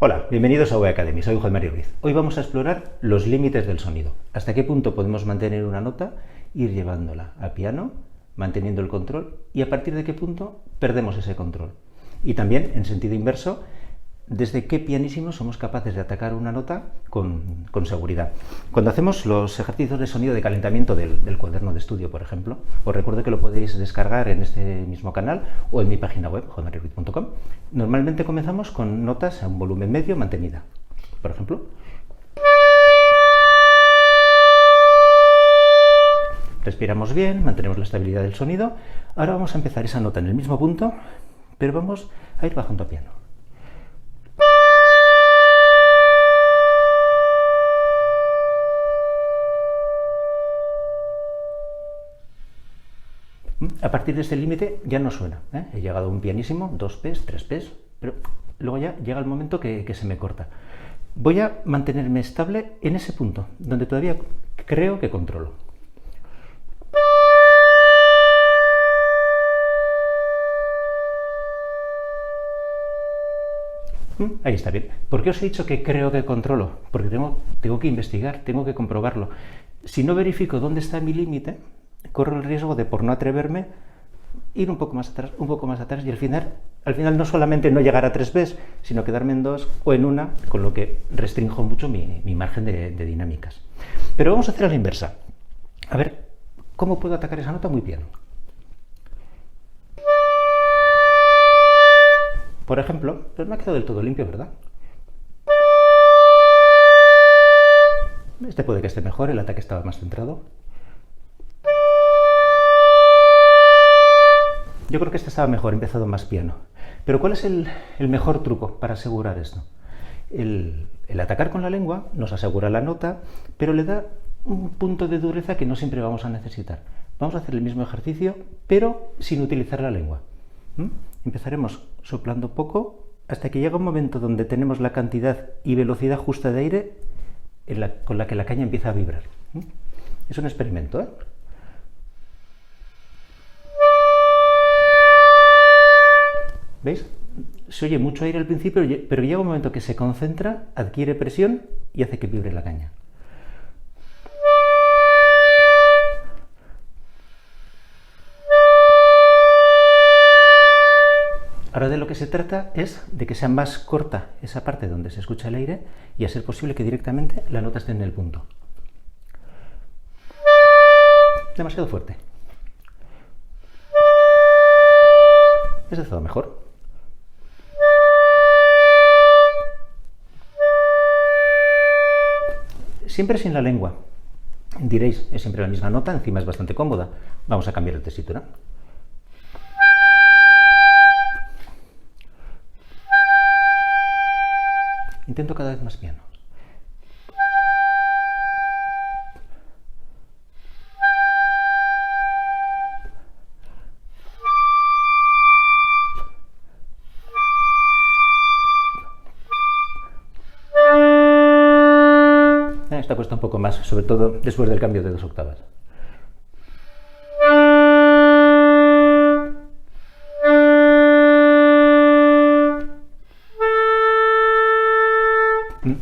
Hola, bienvenidos a OE Academy, soy Juan Mario Ruiz. Hoy vamos a explorar los límites del sonido. ¿Hasta qué punto podemos mantener una nota, ir llevándola a piano, manteniendo el control, y a partir de qué punto perdemos ese control? Y también, en sentido inverso, desde qué pianísimo somos capaces de atacar una nota con seguridad. Cuando hacemos los ejercicios de sonido de calentamiento del cuaderno de estudio, por ejemplo, os recuerdo que lo podéis descargar en este mismo canal o en mi página web, juanmarioruiz.com. Normalmente comenzamos con notas a un volumen medio mantenida. Por ejemplo, respiramos bien, mantenemos la estabilidad del sonido. Ahora vamos a empezar esa nota en el mismo punto, pero vamos a ir bajando a piano. A partir de este límite ya no suena, ¿eh? He llegado a un pianísimo, 2 P's, 3 P's, pero luego ya llega el momento que se me corta. Voy a mantenerme estable en ese punto, donde todavía creo que controlo. Ahí está bien. ¿Por qué os he dicho que creo que controlo? Porque tengo que investigar, tengo que comprobarlo. Si no verifico dónde está mi límite, corro el riesgo de, por no atreverme, ir un poco más atrás y al final no solamente no llegar a 3 Bs, sino quedarme en 2 o en 1, con lo que restrinjo mucho mi margen de dinámicas. Pero vamos a hacer a la inversa. A ver, ¿cómo puedo atacar esa nota muy piano? Por ejemplo, pues me ha quedado del todo limpio, ¿verdad? Este puede que esté mejor, el ataque estaba más centrado. Yo creo que este estaba mejor, empezado más piano. Pero ¿cuál es el mejor truco para asegurar esto? El atacar con la lengua nos asegura la nota, pero le da un punto de dureza que no siempre vamos a necesitar. Vamos a hacer el mismo ejercicio, pero sin utilizar la lengua. Empezaremos soplando poco hasta que llega un momento donde tenemos la cantidad y velocidad justa de aire con la que la caña empieza a vibrar. Es un experimento, ¿eh? ¿Veis? Se oye mucho aire al principio, pero llega un momento que se concentra, adquiere presión y hace que vibre la caña. Ahora de lo que se trata es de que sea más corta esa parte donde se escucha el aire y a ser posible que directamente la nota esté en el punto. Demasiado fuerte. Este estado mejor. Siempre sin la lengua. Diréis, es siempre la misma nota, encima es bastante cómoda. Vamos a cambiar de tesitura. Intento cada vez más piano. Esta cuesta un poco más, sobre todo después del cambio de 2 octavas.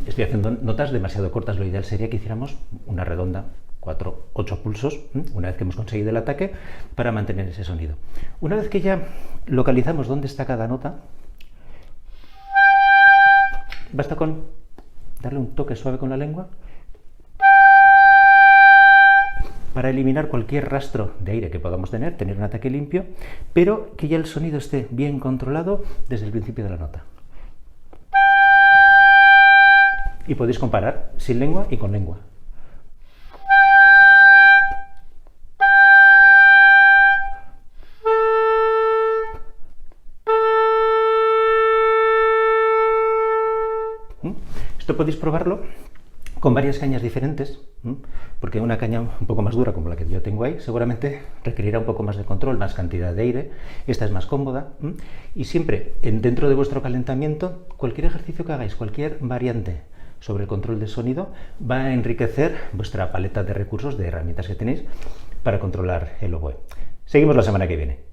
Estoy haciendo notas demasiado cortas, lo ideal sería que hiciéramos una redonda, 4, 8 pulsos, una vez que hemos conseguido el ataque, para mantener ese sonido. Una vez que ya localizamos dónde está cada nota, basta con darle un toque suave con la lengua para eliminar cualquier rastro de aire que podamos tener un ataque limpio, pero que ya el sonido esté bien controlado desde el principio de la nota. Y podéis comparar sin lengua y con lengua. Esto podéis probarlo con varias cañas diferentes, porque una caña un poco más dura como la que yo tengo ahí seguramente requerirá un poco más de control, más cantidad de aire. Esta es más cómoda, y siempre dentro de vuestro calentamiento, cualquier ejercicio que hagáis, cualquier variante sobre el control del sonido va a enriquecer vuestra paleta de recursos, de herramientas que tenéis para controlar el oboe. Seguimos la semana que viene.